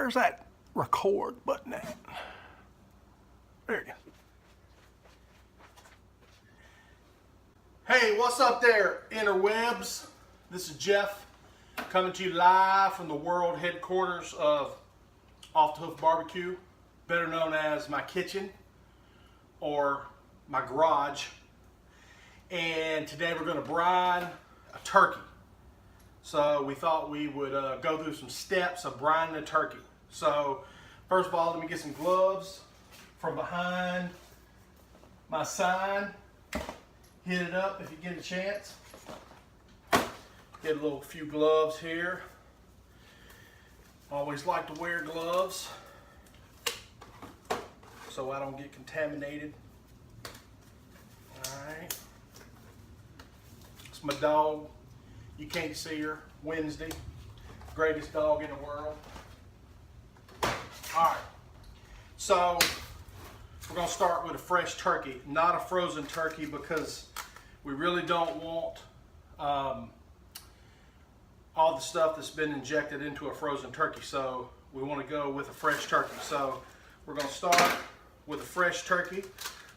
Where's that record button at? There it is. Hey, what's up there, interwebs? This is Jeff coming to you live from the world headquarters of Off the Hoof Barbecue, better known as my kitchen or my garage. And today we're going to brine a turkey. So we thought we would go through some steps of brining a turkey. So first of all, let me get some gloves from behind my sign. Hit it up if you get a chance. Get a few gloves here. Always like to wear gloves so I don't get contaminated. Alright. It's my dog. You can't see her. Wednesday. Greatest dog in the world. Alright. So we're going to start with a fresh turkey, not a frozen turkey, because we really don't want all the stuff that's been injected into a frozen turkey. So we want to go with a fresh turkey. So we're going to start with a fresh turkey,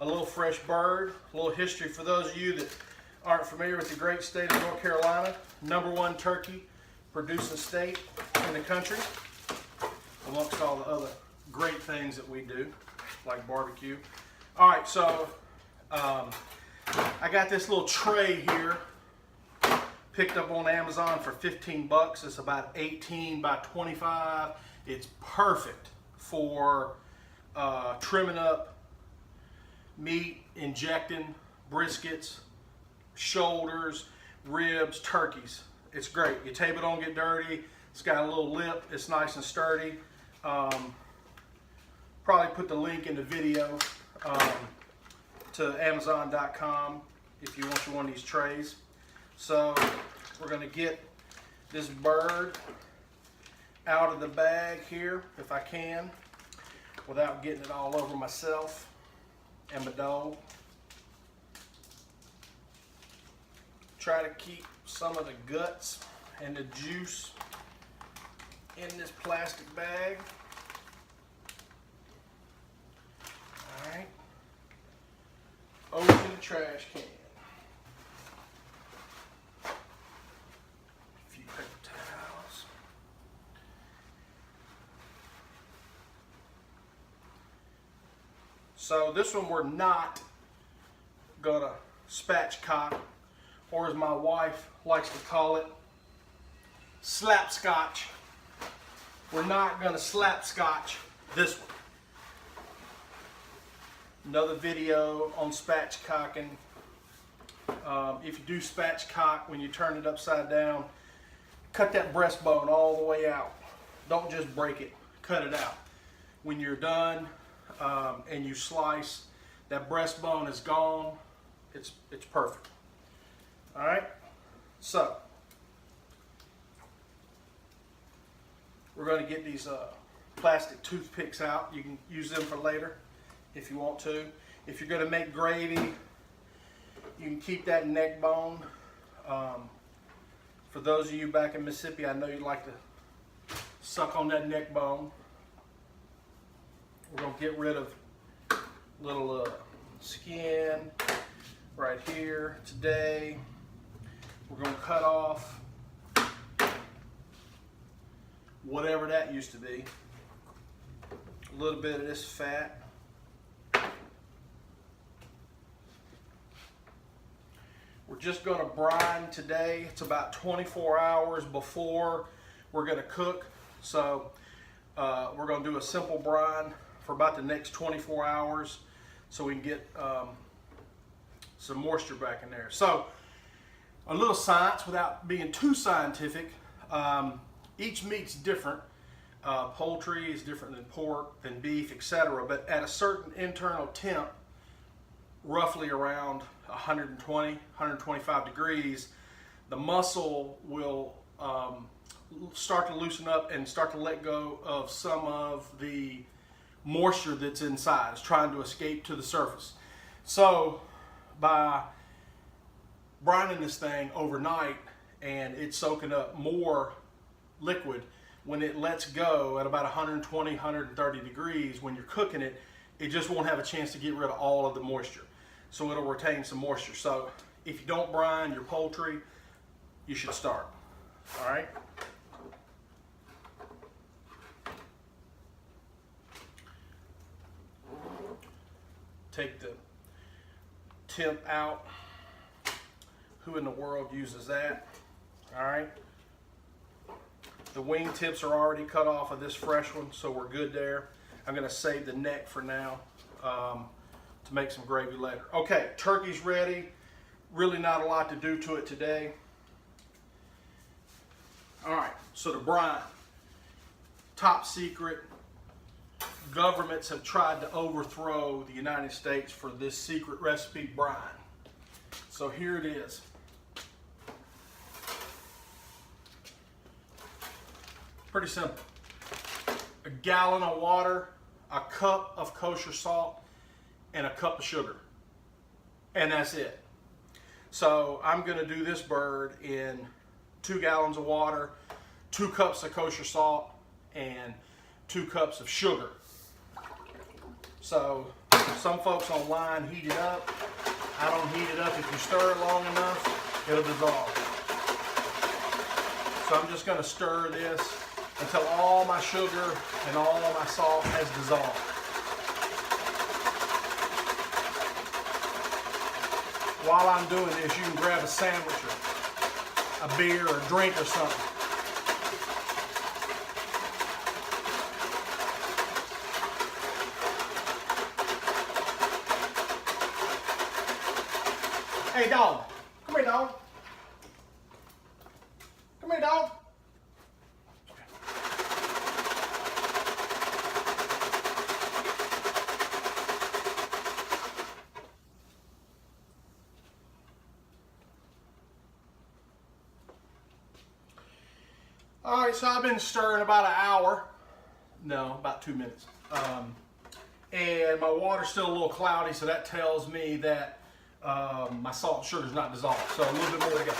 a little fresh bird, a little history for those of you that aren't familiar with the great state of North Carolina. #1 turkey producing state in the country, amongst all the other great things that we do, like barbecue. All right, so I got this little tray here, picked up on Amazon for 15 bucks. It's about 18 by 25. It's perfect for trimming up meat, injecting briskets, shoulders, ribs, turkeys. It's great. Your table don't get dirty. It's got a little lip. It's nice and sturdy. Probably put the link in the video to Amazon.com if you want one of these trays. So we're going to get this bird out of the bag here, if I can, without getting it all over myself and my dog. Try to keep some of the guts and the juice in this plastic bag. Alright. Over to the trash can. A few paper towels. So this one we're not gonna spatchcock, or as my wife likes to call it, slapscotch. We're not gonna slapscotch this one. Another video on spatchcocking. If you do spatchcock, when you turn it upside down, cut that breastbone all the way out. Don't just break it, cut it out. When you're done and you slice, that breastbone is gone. It's perfect. All right, so we're going to get these plastic toothpicks out. You can use them for later if you want to. If you're going to make gravy, you can keep that neck bone. For those of you back in Mississippi, I know you like to suck on that neck bone. We're going to get rid of little skin right here today. We're going to cut off whatever that used to be. A little bit of this fat. We're just going to brine today. It's about 24 hours before we're going to cook. So we're going to do a simple brine for about the next 24 hours so we can get some moisture back in there. So a little science without being too scientific. Each meat's different. Poultry is different than pork, than beef, etc. But at a certain internal temp, roughly around 120, 125 degrees, the muscle will start to loosen up and start to let go of some of the moisture that's inside. It's trying to escape to the surface. So by brining this thing overnight and it's soaking up more liquid, when it lets go at about 120, 130 degrees, when you're cooking it, it just won't have a chance to get rid of all of the moisture. So it'll retain some moisture. So if you don't brine your poultry, you should start. All right. Take the tip out. Who in the world uses that? All right. The wing tips are already cut off of this fresh one, so we're good there. I'm going to save the neck for now to make some gravy later. Okay, turkey's ready. Really not a lot to do to it today. All right, so the brine. Top secret. Governments have tried to overthrow the United States for this secret recipe brine. So here it is. Pretty simple. A gallon of water, a cup of kosher salt, and a cup of sugar. And that's it. So I'm going to do this bird in 2 gallons of water, 2 cups of kosher salt, and 2 cups of sugar. So some folks online heat it up. I don't heat it up. If you stir it long enough, it'll dissolve. So I'm just going to stir this until all my sugar and all my salt has dissolved. While I'm doing this, you can grab a sandwich or a beer or a drink or something. Hey dog, come here dog. Come here dog. All right, so I've been stirring about an hour. No, about 2 minutes. And my water's still a little cloudy, so that tells me that my salt and sugar's not dissolved. So a little bit more to go.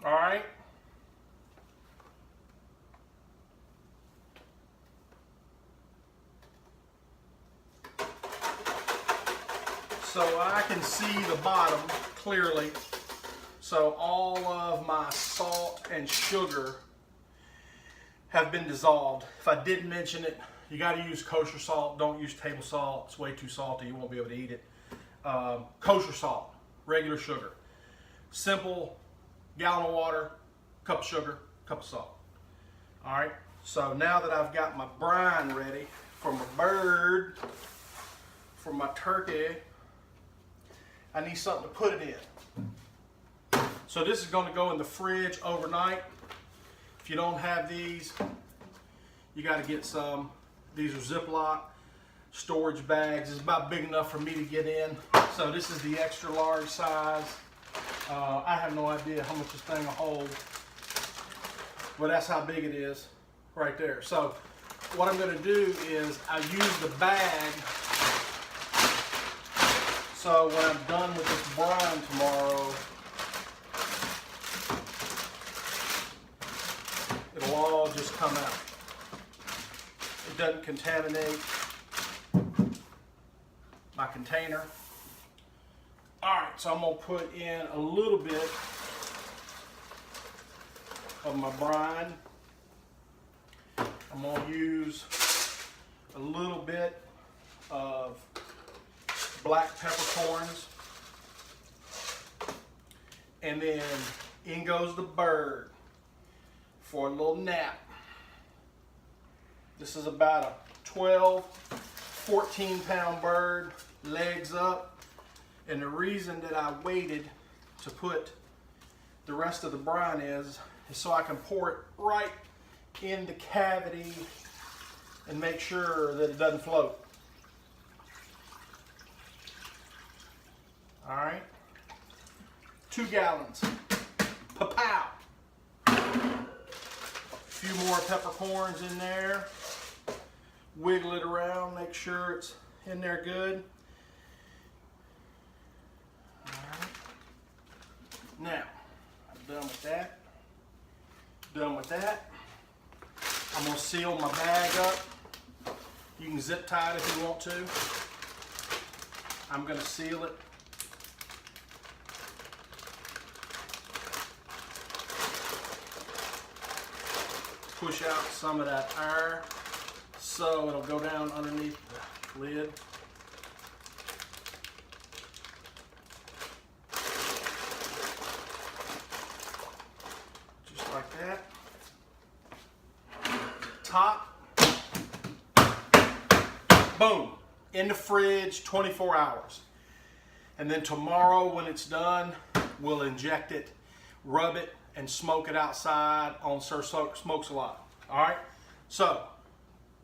All right. So I can see the bottom clearly. So all of my salt and sugar have been dissolved. If I didn't mention it, you got to use kosher salt. Don't use table salt. It's way too salty. You won't be able to eat it. Kosher salt, regular sugar. Simple. Gallon of water, cup of sugar, cup of salt. All right, so now that I've got my brine ready for my bird, for my turkey, I need something to put it in. So this is going to go in the fridge overnight. If you don't have these, you got to get some. These are Ziploc storage bags. It's about big enough for me to get in. So this is the extra large size. I have no idea how much this thing will hold, but that's how big it is right there. So what I'm going to do is I use the bag, so when I'm done with this brine tomorrow, it'll all just come out. It doesn't contaminate my container. All right, so I'm gonna put in a little bit of my brine. I'm gonna use a little bit of black peppercorns. And then in goes the bird for a little nap. This is about a 12, 14 pound bird, legs up. And the reason that I waited to put the rest of the brine is is so I can pour it right in the cavity and make sure that it doesn't float. All right, 2 gallons. Pa-pow! A few more peppercorns in there. Wiggle it around, make sure it's in there good. All right. Now, I'm done with that. Done with that. I'm going to seal my bag up. You can zip tie it if you want to. I'm going to seal it. Push out some of that air so it'll go down underneath the lid. Just like that. Top. Boom. In the fridge 24 hours. And then tomorrow when it's done, we'll inject it, rub it, and smoke it outside on Sir Smokes a Lot. All right? So,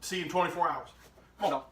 see you in 24 hours. Come on.